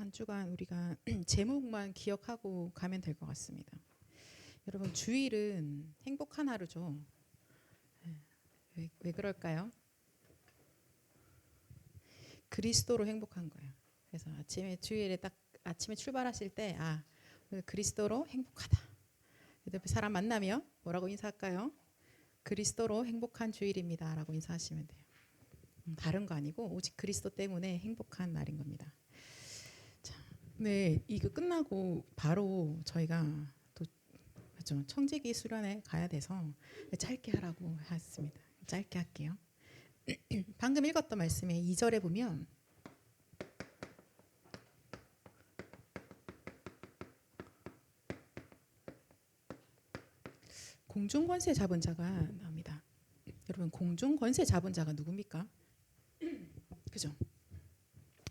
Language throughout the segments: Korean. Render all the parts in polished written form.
한 주간 우리가 제목만 기억하고 가면 될 것 같습니다. 여러분, 주일은 행복한 하루죠. 왜 그럴까요? 그리스도로 행복한 거예요. 그래서 아침에 주일에 딱 아침에 출발하실 때 오늘 그리스도로 행복하다. 옆에 사람 만나면 뭐라고 인사할까요? 그리스도로 행복한 주일입니다라고 인사하시면 돼요. 다른 거 아니고 오직 그리스도 때문에 행복한 날인 겁니다. 자, 네, 이거 끝나고 바로 저희가 또 청지기 수련회 가야 돼서 짧게 하라고 했습니다. 짧게 할게요. 방금 읽었던 말씀에 2절에 보면 공중 권세 잡은 자가 나옵니다. 여러분, 공중 권세 잡은 자가 누굽니까? 그죠?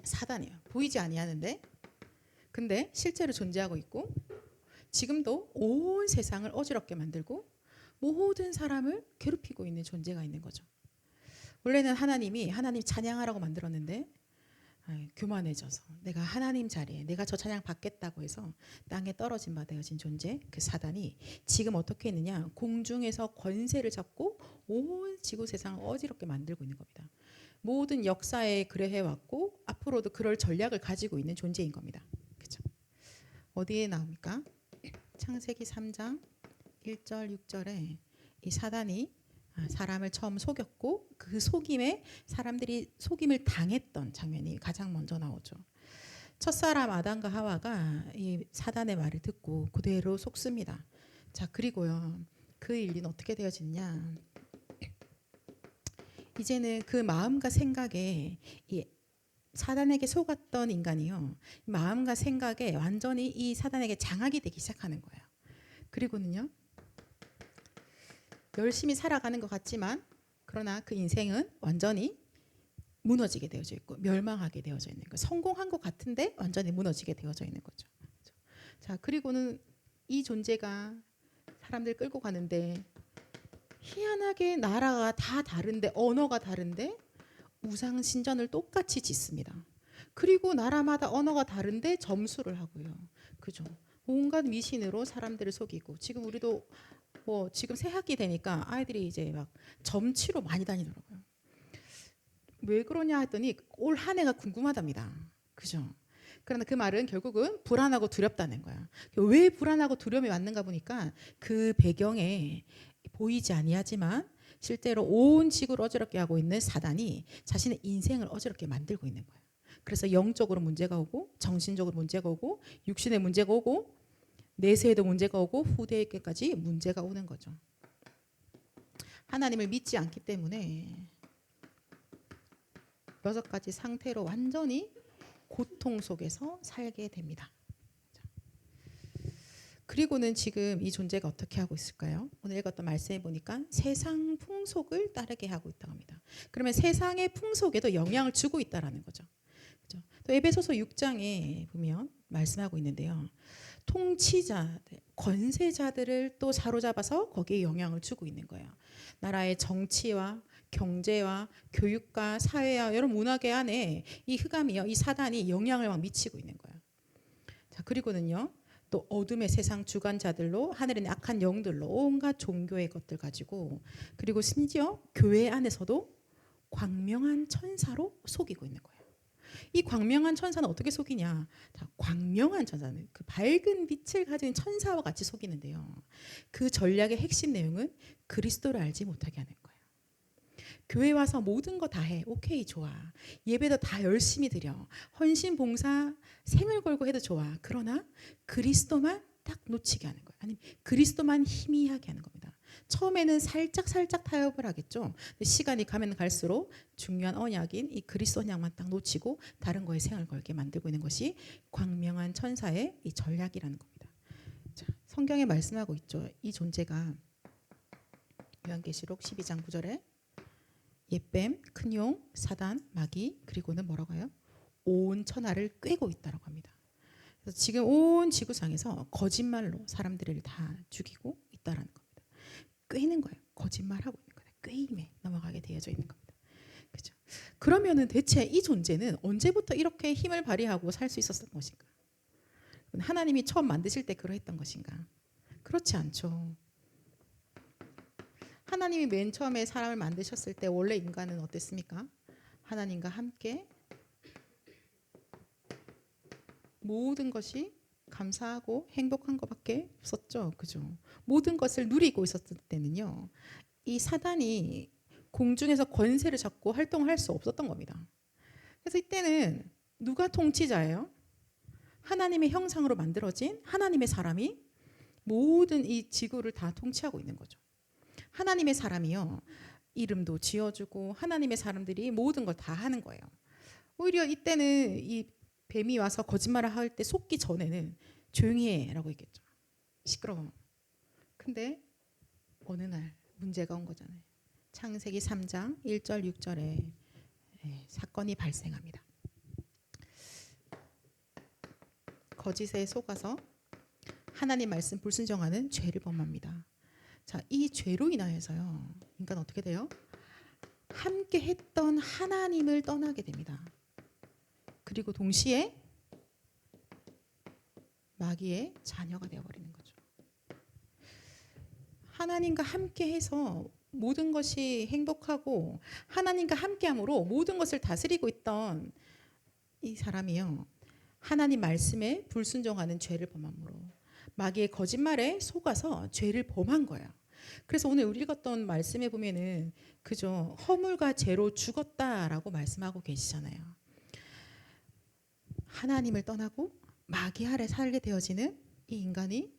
사단이에요. 보이지 아니하는데 근데 실제로 존재하고 있고 지금도 온 세상을 어지럽게 만들고 모든 사람을 괴롭히고 있는 존재가 있는 거죠. 원래는 하나님 찬양하라고 만들었는데 교만해져서 내가 하나님 자리에 내가 저 찬양 받겠다고 해서 땅에 떨어진 바 되어진 존재 그 사단이 지금 어떻게 했느냐, 공중에서 권세를 잡고 온 지구 세상을 어지럽게 만들고 있는 겁니다. 모든 역사에 그래 해왔고 앞으로도 그럴 전략을 가지고 있는 존재인 겁니다. 그렇죠? 어디에 나옵니까? 창세기 3장 1절 6절에 이 사단이 사람을 처음 속였고 그 속임에 사람들이 속임을 당했던 장면이 가장 먼저 나오죠. 첫사람 아담과 하와가 이 사단의 말을 듣고 그대로 속습니다. 자, 그리고요, 그 일은 어떻게 되어지냐? 이제는 그 마음과 생각에 이 사단에게 속았던 인간이요, 마음과 생각에 완전히 이 사단에게 장악이 되기 시작하는 거예요. 그리고는요, 열심히 살아가는 것 같지만 그러나 그 인생은 완전히 무너지게 되어져 있고 멸망하게 되어져 있는 거예요. 성공한 것 같은데 완전히 무너지게 되어져 있는 거죠. 자, 그리고는 이 존재가 사람들 끌고 가는데 희한하게 나라가 다 다른데 언어가 다른데 우상 신전을 똑같이 짓습니다. 그리고 나라마다 언어가 다른데 점수를 하고요. 그죠? 온갖 미신으로 사람들을 속이고 지금 우리도 지금 새 학기 되니까 아이들이 이제 막 점치로 많이 다니더라고요. 왜 그러냐 했더니 올 한 해가 궁금하답니다. 그죠? 그러나 그 말은 결국은 불안하고 두렵다는 거야. 왜 불안하고 두려움이 왔는가 보니까 그 배경에 보이지 아니하지만 실제로 온 지구를 어지럽게 하고 있는 사단이 자신의 인생을 어지럽게 만들고 있는 거예요. 그래서 영적으로 문제가 오고 정신적으로 문제가 오고 육신에 문제가 오고 내세에도 문제가 오고 후대에게까지 문제가 오는 거죠. 하나님을 믿지 않기 때문에 6가지 상태로 완전히 고통 속에서 살게 됩니다. 그리고는 지금 이 존재가 어떻게 하고 있을까요? 오늘 읽었던 말씀에 보니까 세상 풍속을 따르게 하고 있다고 합니다. 그러면 세상의 풍속에도 영향을 주고 있다라는 거죠. 그렇죠? 또 에베소서 6장에 보면 말씀하고 있는데요. 통치자들, 권세자들을 또 사로잡아서 거기에 영향을 주고 있는 거예요. 나라의 정치와 경제와 교육과 사회와 여러 문화계 안에 이 흑암이요, 이 사단이 영향을 막 미치고 있는 거예요. 자, 그리고는요, 또 어둠의 세상 주관자들로 하늘의 악한 영들로 온갖 종교의 것들 가지고, 그리고 심지어 교회 안에서도 광명한 천사로 속이고 있는 거예요. 이 광명한 천사는 어떻게 속이냐? 자, 광명한 천사는 그 밝은 빛을 가진 천사와 같이 속이는데요. 그 전략의 핵심 내용은 그리스도를 알지 못하게 하는 거예요. 교회 와서 모든 거 다 해. 오케이, 좋아. 예배도 다 열심히 드려. 헌신 봉사 생을 걸고 해도 좋아. 그러나 그리스도만 딱 놓치게 하는 거예요. 아니면 그리스도만 희미하게 하는 겁니다. 처음에는 살짝 타협을 하겠죠. 근데 시간이 가면 갈수록 중요한 언약인 이 그리스도 언약만 딱 놓치고 다른 거에 생을 걸게 만들고 있는 것이 광명한 천사의 이 전략이라는 겁니다. 자, 성경에 말씀하고 있죠. 이 존재가 요한계시록 12장 9절에 옛뱀, 큰용, 사단, 마귀, 그리고는 뭐라고 해요? 온 천하를 꿰고 있다라고 합니다. 그래서 지금 온 지구상에서 거짓말로 사람들을 다 죽이고 있다라는 겁니다. 꿰는 거예요. 거짓말하고 있는 거예요. 꿰임에 넘어가게 되어져 있는 겁니다. 그죠? 그러면은 대체 이 존재는 언제부터 이렇게 힘을 발휘하고 살 수 있었던 것인가? 하나님이 처음 만드실 때 그러했던 것인가? 그렇지 않죠. 하나님이 맨 처음에 사람을 만드셨을 때 원래 인간은 어땠습니까? 하나님과 함께 모든 것이 감사하고 행복한 것밖에 없었죠. 그죠? 모든 것을 누리고 있었을 때는요. 이 사단이 공중에서 권세를 잡고 활동할 수 없었던 겁니다. 그래서 이때는 누가 통치자예요? 하나님의 형상으로 만들어진 하나님의 사람이 모든 이 지구를 다 통치하고 있는 거죠. 하나님의 사람이요. 이름도 지어주고 하나님의 사람들이 모든 걸 다 하는 거예요. 오히려 이때는 이 뱀이 와서 거짓말을 할 때 속기 전에는 조용히 해라고 얘기했죠. 시끄러워. 근데 어느 날 문제가 온 거잖아요. 창세기 3장 1절 6절에 사건이 발생합니다. 거짓에 속아서 하나님 말씀 불순종하는 죄를 범합니다. 자, 이 죄로 인하여서요. 인간 어떻게 돼요? 함께 했던 하나님을 떠나게 됩니다. 그리고 동시에 마귀의 자녀가 되어버리는 거죠. 하나님과 함께 해서 모든 것이 행복하고 하나님과 함께함으로 모든 것을 다스리고 있던 이 사람이요. 하나님 말씀에 불순종하는 죄를 범함으로 마귀의 거짓말에 속아서 죄를 범한 거예요. 그래서 오늘 우리 읽었던 말씀에 보면은 그죠, 허물과 죄로 죽었다라고 말씀하고 계시잖아요. 하나님을 떠나고 마귀 아래 살게 되어지는 이 인간이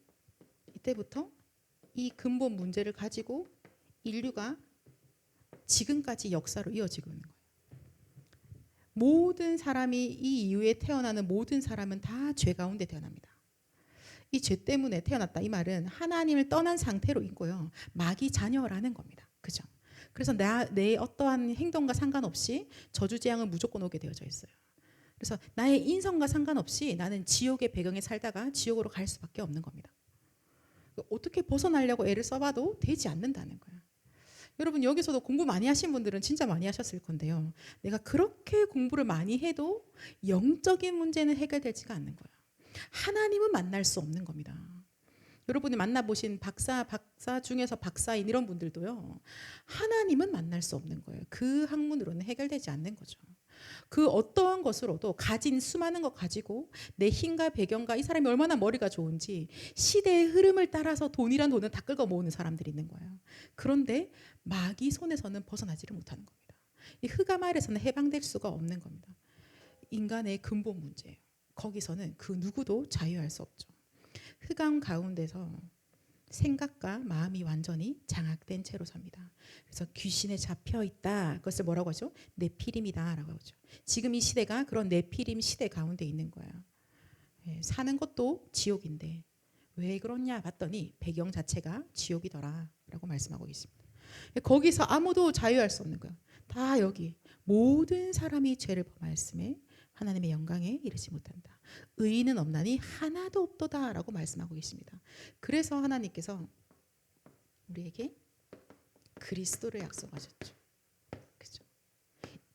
이때부터 이 근본 문제를 가지고 인류가 지금까지 역사로 이어지고 있는 거예요. 모든 사람이 이 이후에 태어나는 모든 사람은 다 죄 가운데 태어납니다. 이 죄 때문에 태어났다 이 말은 하나님을 떠난 상태로 있고요. 마귀 자녀라는 겁니다. 그죠? 그래서 내 어떠한 행동과 상관없이 저주재앙은 무조건 오게 되어져 있어요. 그래서 나의 인성과 상관없이 나는 지옥의 배경에 살다가 지옥으로 갈 수밖에 없는 겁니다. 어떻게 벗어나려고 애를 써봐도 되지 않는다는 거예요. 여러분 여기서도 공부 많이 하신 분들은 진짜 많이 하셨을 건데요. 내가 그렇게 공부를 많이 해도 영적인 문제는 해결되지가 않는 거예요. 하나님은 만날 수 없는 겁니다. 여러분이 만나보신 박사 중에서 박사인 이런 분들도요. 하나님은 만날 수 없는 거예요. 그 학문으로는 해결되지 않는 거죠. 그 어떠한 것으로도 가진 수많은 것 가지고 내 힘과 배경과 이 사람이 얼마나 머리가 좋은지 시대의 흐름을 따라서 돈이란 돈을 다 긁어 모으는 사람들이 있는 거예요. 그런데 마귀 손에서는 벗어나지를 못하는 겁니다. 이 흑암 아래서는 해방될 수가 없는 겁니다. 인간의 근본 문제예요. 거기서는 그 누구도 자유할 수 없죠. 흑암 가운데서 생각과 마음이 완전히 장악된 채로 삽니다. 그래서 귀신에 잡혀 있다. 그것을 뭐라고 하죠? 네피림이다라고 하죠. 지금 이 시대가 그런 네피림 시대 가운데 있는 거예요. 사는 것도 지옥인데 왜 그러냐 봤더니 배경 자체가 지옥이더라라고 말씀하고 있습니다. 거기서 아무도 자유할 수 없는 거예요. 다 여기 모든 사람이 죄를 범하였음에 하나님의 영광에 이르지 못한다. 의인은 없나니 하나도 없도다라고 말씀하고 계십니다. 그래서 하나님께서 우리에게 그리스도를 약속하셨죠. 그죠?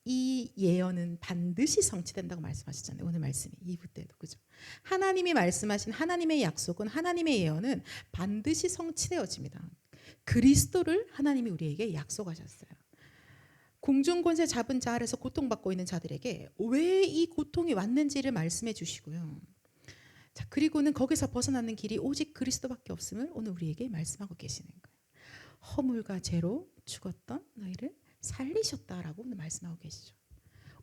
이 예언은 반드시 성취된다고 말씀하셨잖아요. 오늘 말씀이 2부 때도 그죠? 하나님이 말씀하신 하나님의 약속은 하나님의 예언은 반드시 성취되어집니다. 그리스도를 하나님이 우리에게 약속하셨어요. 공중권세 잡은 자 아래서 고통받고 있는 자들에게 왜 이 고통이 왔는지를 말씀해 주시고요. 자, 그리고는 거기서 벗어나는 길이 오직 그리스도밖에 없음을 오늘 우리에게 말씀하고 계시는 거예요. 허물과 죄로 죽었던 너희를 살리셨다라고 오늘 말씀하고 계시죠.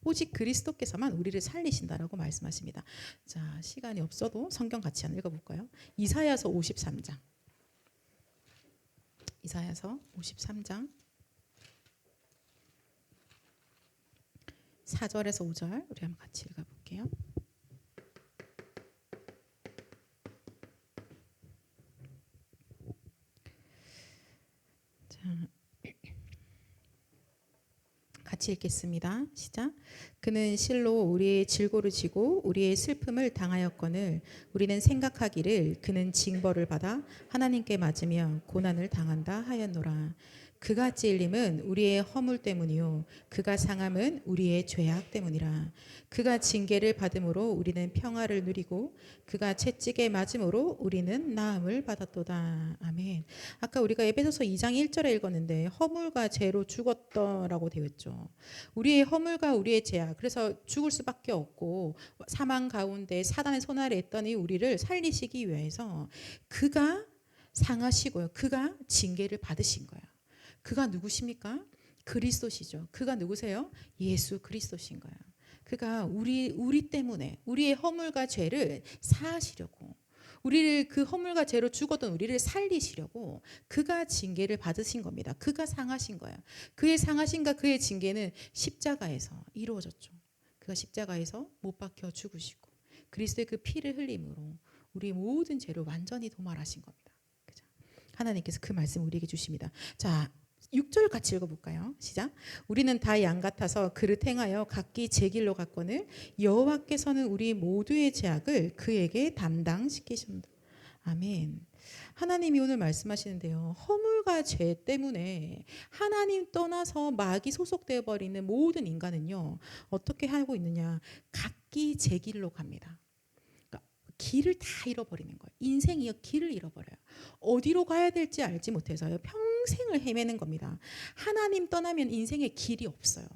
오직 그리스도께서만 우리를 살리신다라고 말씀하십니다. 자, 시간이 없어도 성경 같이 한번 읽어볼까요? 이사야서 53장. 이사야서 53장 4절에서 5절 우리 한번 같이 읽어볼게요. 자, 같이 읽겠습니다. 시작. 그는 실로 우리의 질고를 지고 우리의 슬픔을 당하였거늘 우리는 생각하기를 그는 징벌을 받아 하나님께 맞으며 고난을 당한다 하였노라. 그가 찔림은 우리의 허물 때문이요 그가 상함은 우리의 죄악 때문이라. 그가 징계를 받음으로 우리는 평화를 누리고 그가 채찍에 맞음으로 우리는 나음을 받았도다. 아멘. 아까 우리가 에베소서 2장 1절에 읽었는데 허물과 죄로 죽었더라고 되어 있죠. 우리의 허물과 우리의 죄악, 그래서 죽을 수밖에 없고 사망 가운데 사단의 손 아래 있더니 우리를 살리시기 위해서 그가 상하시고요. 그가 징계를 받으신 거예요. 그가 누구십니까? 그리스도시죠. 그가 누구세요? 예수 그리스도신 거예요. 그가 우리 때문에 우리의 허물과 죄를 사하시려고, 우리를 그 허물과 죄로 죽었던 우리를 살리시려고 그가 징계를 받으신 겁니다. 그가 상하신 거예요. 그의 상하심과 그의 징계는 십자가에서 이루어졌죠. 그가 십자가에서 못 박혀 죽으시고 그리스도의 그 피를 흘림으로 우리의 모든 죄를 완전히 도말하신 겁니다. 그죠? 하나님께서 그 말씀 우리에게 주십니다. 자, 6절 같이 읽어볼까요? 시작. 우리는 다 양 같아서 그릇 행하여 각기 제 길로 갔거늘 여호와께서는 우리 모두의 죄악을 그에게 담당시키신다. 아멘. 하나님이 오늘 말씀하시는데요. 허물과 죄 때문에 하나님 떠나서 마귀 소속되어 버리는 모든 인간은요. 어떻게 하고 있느냐? 각기 제 길로 갑니다. 길을 다 잃어버리는 거예요. 인생이요 길을 잃어버려요. 어디로 가야 될지 알지 못해서요 평생을 헤매는 겁니다. 하나님 떠나면 인생에 길이 없어요.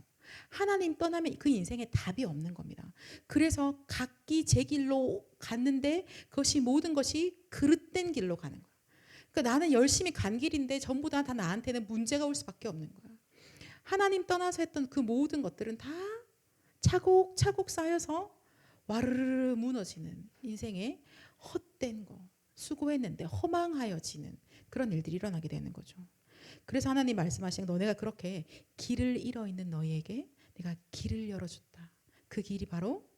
하나님 떠나면 그 인생에 답이 없는 겁니다. 그래서 각기 제 길로 갔는데 그것이 모든 것이 그릇된 길로 가는 거예요. 그러니까 나는 열심히 간 길인데 전부 다 나한테는 문제가 올 수밖에 없는 거예요. 하나님 떠나서 했던 그 모든 것들은 다 차곡차곡 쌓여서 와르르 무너지는 인생에 헛된 거, 수고했는데 허망하여지는 그런 일들이 일어나게 되는 거죠. 그래서 하나님 말씀하시는 너네가 그렇게 길을 잃어 있는 너희에게 내가 길을 열어줬다. 그 길이 바로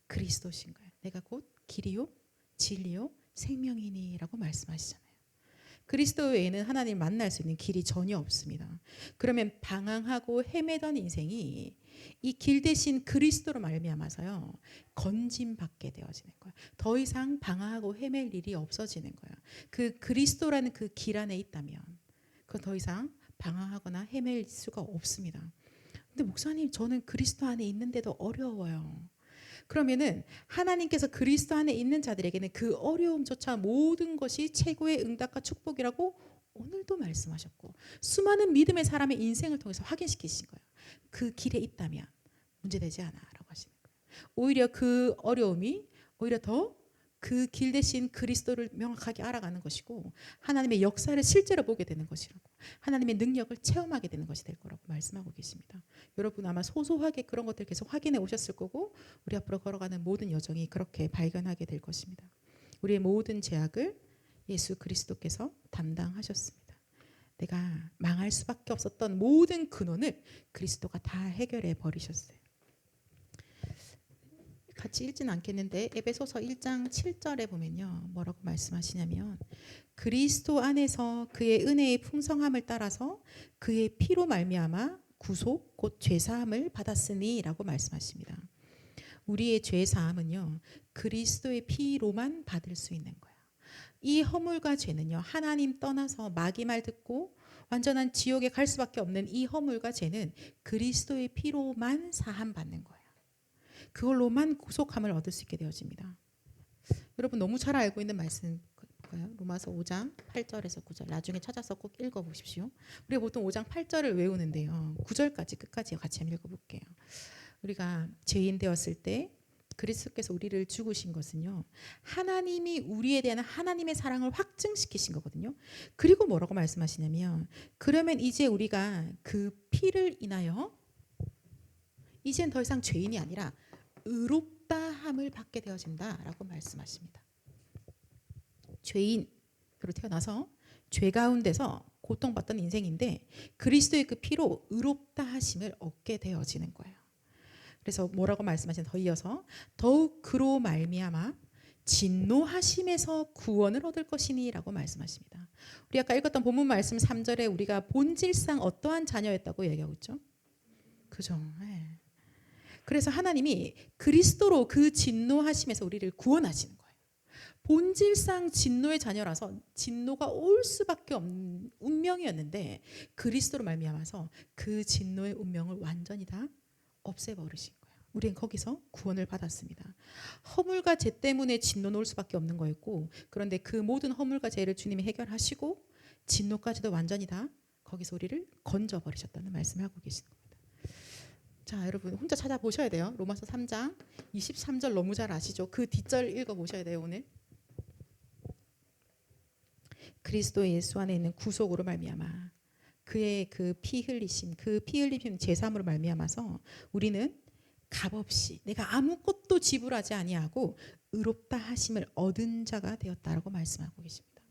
그리스도신 거예요. 내가 곧 길이요 진리요 생명이니라고 말씀하시잖아요. 그리스도 외에는 하나님을 만날 수 있는 길이 전혀 없습니다. 그러면 방황하고 헤매던 인생이 이 길 대신 그리스도로 말미암아서요 건짐받게 되어지는 거예요. 더 이상 방황하고 헤맬 일이 없어지는 거예요. 그 그리스도라는 그 길 안에 있다면 그건 더 이상 방황하거나 헤맬 수가 없습니다. 근데 목사님 저는 그리스도 안에 있는데도 어려워요. 그러면은 하나님께서 그리스도 안에 있는 자들에게는 그 어려움조차 모든 것이 최고의 응답과 축복이라고 오늘도 말씀하셨고 수많은 믿음의 사람의 인생을 통해서 확인시키신 거예요. 그 길에 있다면 문제되지 않아 라고 하시는 거예요. 오히려 그 어려움이 오히려 더 그 길 대신 그리스도를 명확하게 알아가는 것이고 하나님의 역사를 실제로 보게 되는 것이라고 하나님의 능력을 체험하게 되는 것이 될 거라고 말씀하고 계십니다. 여러분 아마 소소하게 그런 것들 계속 확인해 오셨을 거고 우리 앞으로 걸어가는 모든 여정이 그렇게 발견하게 될 것입니다. 우리의 모든 죄악을 예수 그리스도께서 담당하셨습니다. 내가 망할 수밖에 없었던 모든 근원을 그리스도가 다 해결해 버리셨어요. 같이 읽지는 않겠는데 에베소서 1장 7절에 보면요. 뭐라고 말씀하시냐면 그리스도 안에서 그의 은혜의 풍성함을 따라서 그의 피로 말미암아 구속 곧 죄사함을 받았으니 라고 말씀하십니다. 우리의 죄사함은요. 그리스도의 피로만 받을 수 있는 거예요. 이 허물과 죄는요. 하나님 떠나서 마귀 말 듣고 완전한 지옥에 갈 수밖에 없는 이 허물과 죄는 그리스도의 피로만 사함 받는 거예요. 그걸로만 구속함을 얻을 수 있게 되어집니다. 여러분 너무 잘 알고 있는 말씀 볼까요? 로마서 5장 8절에서 9절 나중에 찾아서 꼭 읽어보십시오. 우리가 보통 5장 8절을 외우는데요. 9절까지 끝까지 같이 한번 읽어볼게요. 우리가 죄인 되었을 때 그리스도께서 우리를 죽으신 것은요. 하나님이 우리에 대한 하나님의 사랑을 확증시키신 거거든요. 그리고 뭐라고 말씀하시냐면 그러면 이제 우리가 그 피를 인하여 이젠 더 이상 죄인이 아니라 의롭다함을 받게 되어진다라고 말씀하십니다. 죄인으로 태어나서 죄 가운데서 고통받던 인생인데 그리스도의 그 피로 의롭다 하심을 얻게 되어지는 거예요. 그래서 뭐라고 말씀하시는 더 이어서 더욱 그로 말미암아 진노하심에서 구원을 얻을 것이니라고 말씀하십니다. 우리 아까 읽었던 본문 말씀 3절에 우리가 본질상 어떠한 자녀였다고 얘기하고 있죠? 그죠? 네. 그래서 하나님이 그리스도로 그 진노하심에서 우리를 구원하시는 거예요. 본질상 진노의 자녀라서 진노가 올 수밖에 없는 운명이었는데 그리스도로 말미암아서 그 진노의 운명을 완전히 다 없애버리신 거예요. 우리는 거기서 구원을 받았습니다. 허물과 죄 때문에 진노는 올 수밖에 없는 거였고, 그런데 그 모든 허물과 죄를 주님이 해결하시고 진노까지도 완전히 다 거기서 우리를 건져버리셨다는 말씀을 하고 계시는 겁니다. 자, 여러분 혼자 찾아보셔야 돼요. 로마서 3장 23절 너무 잘 아시죠? 그 뒷절 읽어보셔야 돼요. 오늘 그리스도 예수 안에 있는 구속으로 말미암아 그의 그 피 흘리심, 그 피 흘리심 제사함으로 말미암아서 우리는 값없이 내가 아무것도 지불하지 아니하고 의롭다 하심을 얻은 자가 되었다라고 말씀하고 계십니다.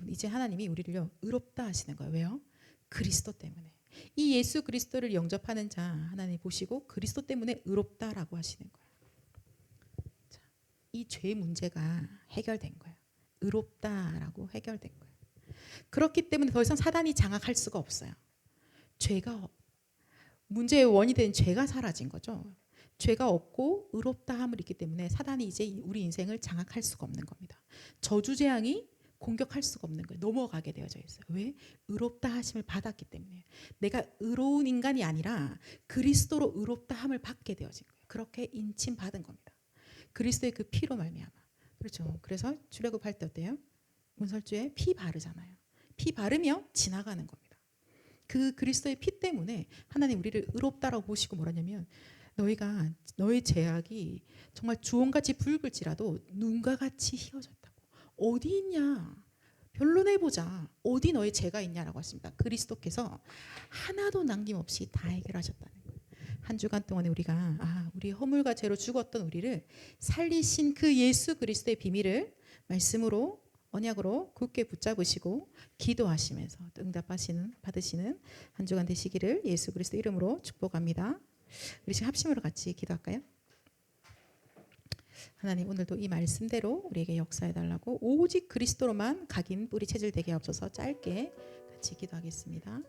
이제 하나님이 우리를요 의롭다 하시는 거예요. 왜요? 그리스도 때문에. 이 예수 그리스도를 영접하는 자 하나님 보시고 그리스도 때문에 의롭다라고 하시는 거예요. 자, 이 죄 문제가 해결된 거예요. 의롭다라고 해결된 거예요. 그렇기 때문에 더 이상 사단이 장악할 수가 없어요. 죄가 문제의 원이 된 죄가 사라진 거죠. 죄가 없고 의롭다함을 있기 때문에 사단이 이제 우리 인생을 장악할 수가 없는 겁니다. 저주 재앙이 공격할 수가 없는 거예요. 넘어가게 되어져 있어요. 왜? 의롭다 하심을 받았기 때문에. 내가 의로운 인간이 아니라 그리스도로 의롭다함을 받게 되어진 거예요. 그렇게 인침 받은 겁니다. 그리스도의 그 피로 말미암아. 그렇죠. 그래서 출애굽할 때 어때요? 문설주에 피 바르잖아요. 피 바르며 지나가는 겁니다. 그 그리스도의 피 때문에 하나님 우리를 의롭다라고 보시고 뭐라냐면 너희가 너희 죄악이 정말 주홍같이 붉을지라도 눈과 같이 희어졌다고. 어디 있냐? 변론해보자. 어디 너의 죄가 있냐라고 하십니다. 그리스도께서 하나도 남김없이 다 해결하셨다는 거예요. 한 주간 동안에 우리가 우리 허물과 죄로 죽었던 우리를 살리신 그 예수 그리스도의 비밀을 말씀으로 언약으로 굳게 붙잡으시고 기도하시면서 응답하시는 받으시는 한 주간 되시기를 예수 그리스도 이름으로 축복합니다. 우리 지금 합심으로 같이 기도할까요? 하나님 오늘도 이 말씀대로 우리에게 역사해달라고 오직 그리스도로만 각인 뿌리 체질 되게 하옵소서. 짧게 같이 기도하겠습니다.